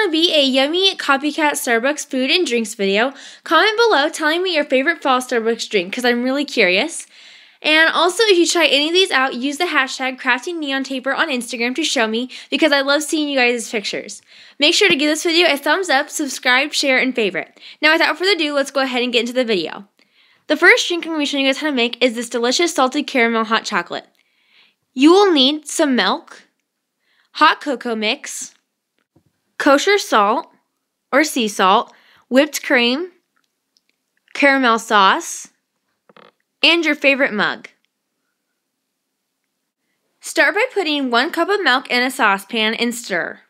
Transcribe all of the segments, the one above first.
to be a yummy copycat Starbucks food and drinks video, comment below telling me your favorite fall Starbucks drink because I'm really curious. And also, if you try any of these out, use the hashtag craftingneontaper on Instagram to show me because I love seeing you guys' pictures. Make sure to give this video a thumbs up, subscribe, share, and favorite. Now without further ado, let's go ahead and get into the video. The first drink I'm going to be showing you guys how to make is this delicious salted caramel hot chocolate. You will need some milk, hot cocoa mix, kosher salt or sea salt, whipped cream, caramel sauce, and your favorite mug. Start by putting 1 cup of milk in a saucepan and stir.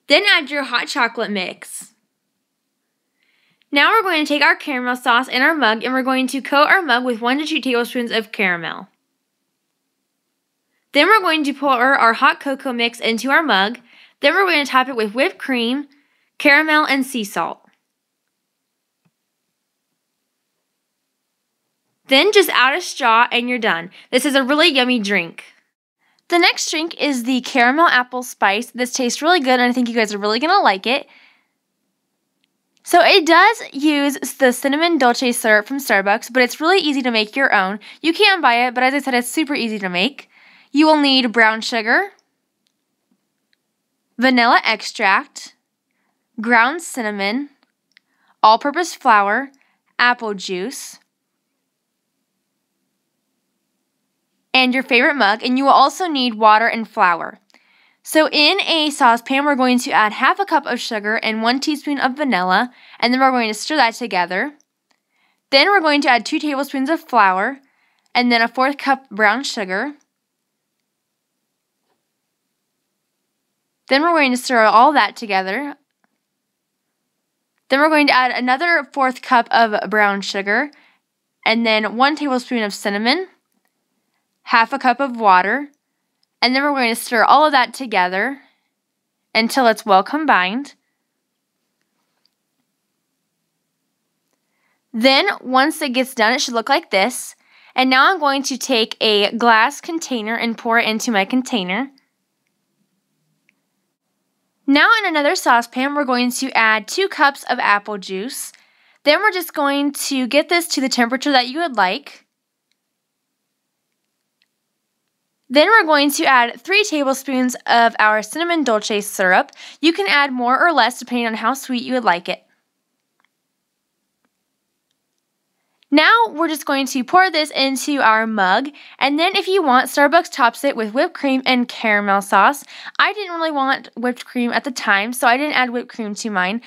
Then add your hot chocolate mix. Now we're going to take our caramel sauce in our mug and we're going to coat our mug with 1 to 2 tablespoons of caramel. Then we're going to pour our hot cocoa mix into our mug. Then we're going to top it with whipped cream, caramel, and sea salt. Then just add a straw and you're done. This is a really yummy drink. The next drink is the caramel apple spice. This tastes really good and I think you guys are really going to like it. So it does use the cinnamon dolce syrup from Starbucks, but it's really easy to make your own. You can buy it, but as I said, it's super easy to make. You will need brown sugar, vanilla extract, ground cinnamon, all-purpose flour, apple juice, and your favorite mug, and you will also need water and flour. So in a saucepan, we're going to add half a cup of sugar and 1 teaspoon of vanilla, and then we're going to stir that together. Then we're going to add 2 tablespoons of flour, and then a 1/4 cup brown sugar. Then we're going to stir all that together. Then we're going to add another 1/4 cup of brown sugar, and then 1 tablespoon of cinnamon, half a cup of water, and then we're going to stir all of that together until it's well combined. Then, once it gets done, it should look like this. And now I'm going to take a glass container and pour it into my container. Now in another saucepan, we're going to add 2 cups of apple juice. Then we're just going to get this to the temperature that you would like. Then we're going to add 3 tablespoons of our cinnamon dolce syrup. You can add more or less depending on how sweet you would like it. Now we're just going to pour this into our mug, and then if you want, Starbucks tops it with whipped cream and caramel sauce. I didn't really want whipped cream at the time, so I didn't add whipped cream to mine.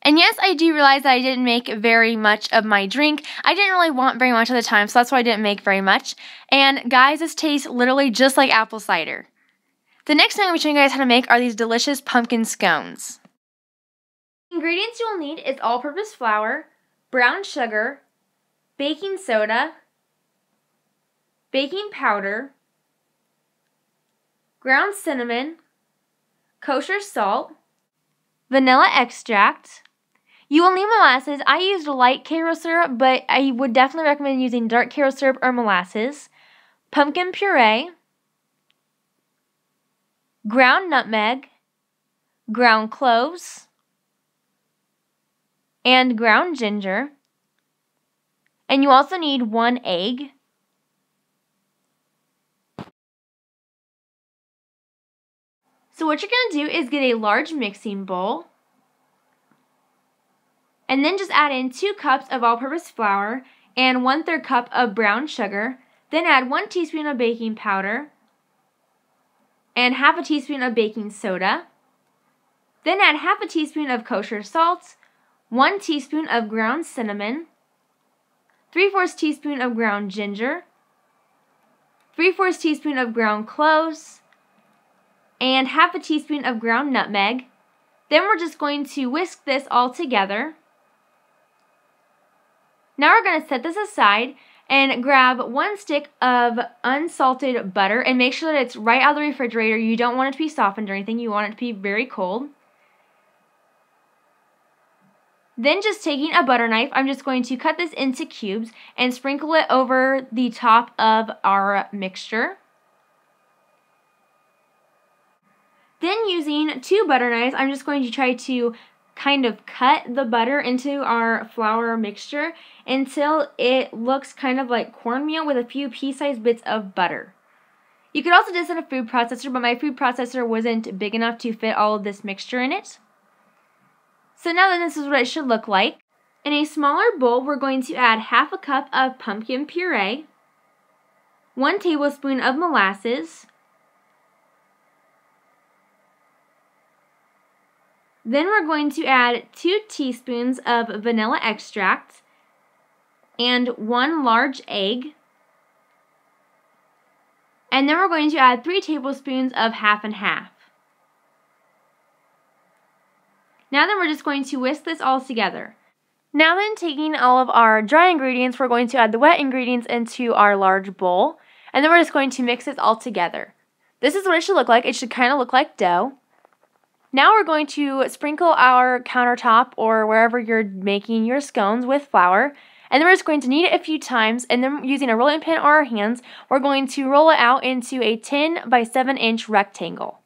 And yes, I do realize that I didn't make very much of my drink. I didn't really want very much at the time, so that's why I didn't make very much. And guys, this tastes literally just like apple cider. The next thing I'm going to show you guys how to make are these delicious pumpkin scones. The ingredients you'll need is all-purpose flour, brown sugar, baking soda, baking powder, ground cinnamon, kosher salt, vanilla extract. You will need molasses. I used light Karo syrup, but I would definitely recommend using dark Karo syrup or molasses. Pumpkin puree, ground nutmeg, ground cloves, and ground ginger. And you also need 1 egg. So what you're going to do is get a large mixing bowl. And then just add in 2 cups of all-purpose flour and 1/3 cup of brown sugar. Then add 1 teaspoon of baking powder and half a teaspoon of baking soda. Then add half a teaspoon of kosher salt, 1 teaspoon of ground cinnamon, 3/4 teaspoon of ground ginger, 3/4 teaspoon of ground cloves, and half a teaspoon of ground nutmeg. Then we're just going to whisk this all together. Now we're going to set this aside and grab 1 stick of unsalted butter and make sure that it's right out of the refrigerator. You don't want it to be softened or anything. You want it to be very cold. Then just taking a butter knife, I'm just going to cut this into cubes and sprinkle it over the top of our mixture. Then using 2 butter knives, I'm just going to try to kind of cut the butter into our flour mixture until it looks kind of like cornmeal with a few pea-sized bits of butter. You could also do this in a food processor, but my food processor wasn't big enough to fit all of this mixture in it. So now then, this is what it should look like. In a smaller bowl, we're going to add half a cup of pumpkin puree, 1 tablespoon of molasses, then we're going to add 2 teaspoons of vanilla extract and 1 large egg. And then we're going to add 3 tablespoons of half and half. Now then, we're just going to whisk this all together. Now then, taking all of our dry ingredients, we're going to add the wet ingredients into our large bowl. And then we're just going to mix this all together. This is what it should look like. It should kind of look like dough. Now we're going to sprinkle our countertop or wherever you're making your scones with flour. And then we're just going to knead it a few times, and then using a rolling pin or our hands, we're going to roll it out into a 10 by 7 inch rectangle.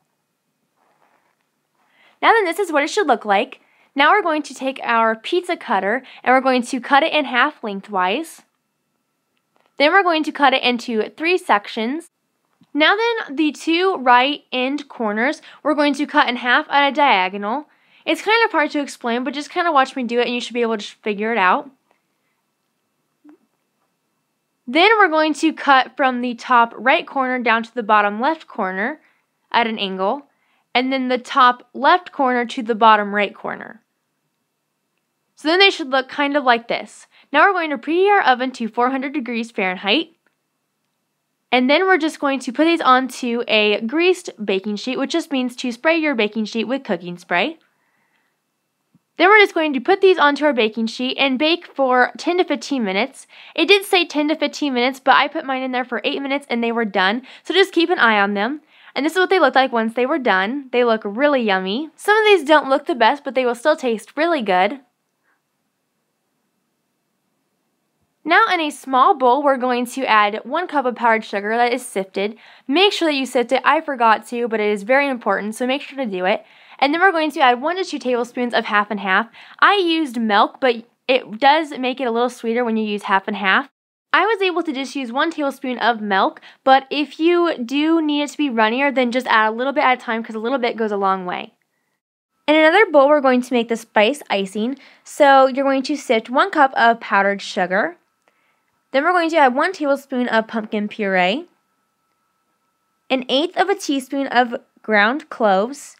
Now then, this is what it should look like. Now we're going to take our pizza cutter and we're going to cut it in half lengthwise. Then we're going to cut it into 3 sections. Now then, the 2 right end corners, we're going to cut in half at a diagonal. It's kind of hard to explain, but just kind of watch me do it and you should be able to figure it out. Then we're going to cut from the top right corner down to the bottom left corner at an angle, and then the top left corner to the bottom right corner. So then they should look kind of like this. Now we're going to preheat our oven to 400 degrees Fahrenheit. And then we're just going to put these onto a greased baking sheet, which just means to spray your baking sheet with cooking spray. Then we're just going to put these onto our baking sheet and bake for 10 to 15 minutes. It did say 10 to 15 minutes, but I put mine in there for 8 minutes and they were done. So just keep an eye on them. And this is what they look like once they were done. They look really yummy. Some of these don't look the best, but they will still taste really good. Now in a small bowl, we're going to add 1 cup of powdered sugar that is sifted. Make sure that you sift it. I forgot to, but it is very important, so make sure to do it. And then we're going to add 1 to 2 tablespoons of half and half. I used milk, but it does make it a little sweeter when you use half and half. I was able to just use 1 tablespoon of milk, but if you do need it to be runnier, then just add a little bit at a time because a little bit goes a long way. In another bowl, we're going to make the spice icing. So you're going to sift 1 cup of powdered sugar. Then we're going to add 1 tablespoon of pumpkin puree, 1/8 of a teaspoon of ground cloves,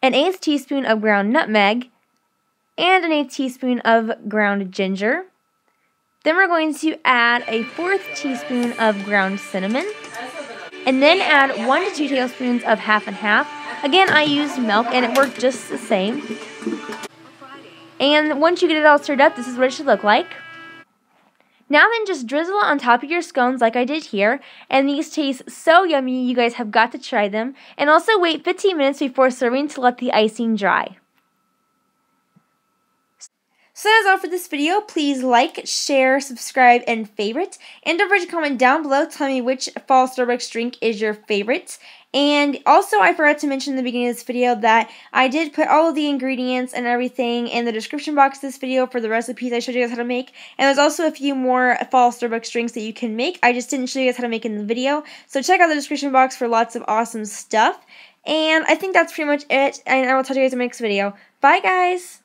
1/8 teaspoon of ground nutmeg, and 1/8 teaspoon of ground ginger. Then we're going to add a 1/4 teaspoon of ground cinnamon, and then add 1 to 2 tablespoons of half and half. Again, I used milk and it worked just the same. And once you get it all stirred up, this is what it should look like. Now then, just drizzle it on top of your scones like I did here, and these taste so yummy, you guys have got to try them. And also wait 15 minutes before serving to let the icing dry. So that's all for this video. Please like, share, subscribe, and favorite. And don't forget to comment down below telling me which fall Starbucks drink is your favorite. And also, I forgot to mention in the beginning of this video that I did put all of the ingredients and everything in the description box of this video for the recipes I showed you guys how to make. And there's also a few more fall Starbucks drinks that you can make. I just didn't show you guys how to make in the video. So check out the description box for lots of awesome stuff. And I think that's pretty much it. And I will talk to you guys in the next video. Bye, guys!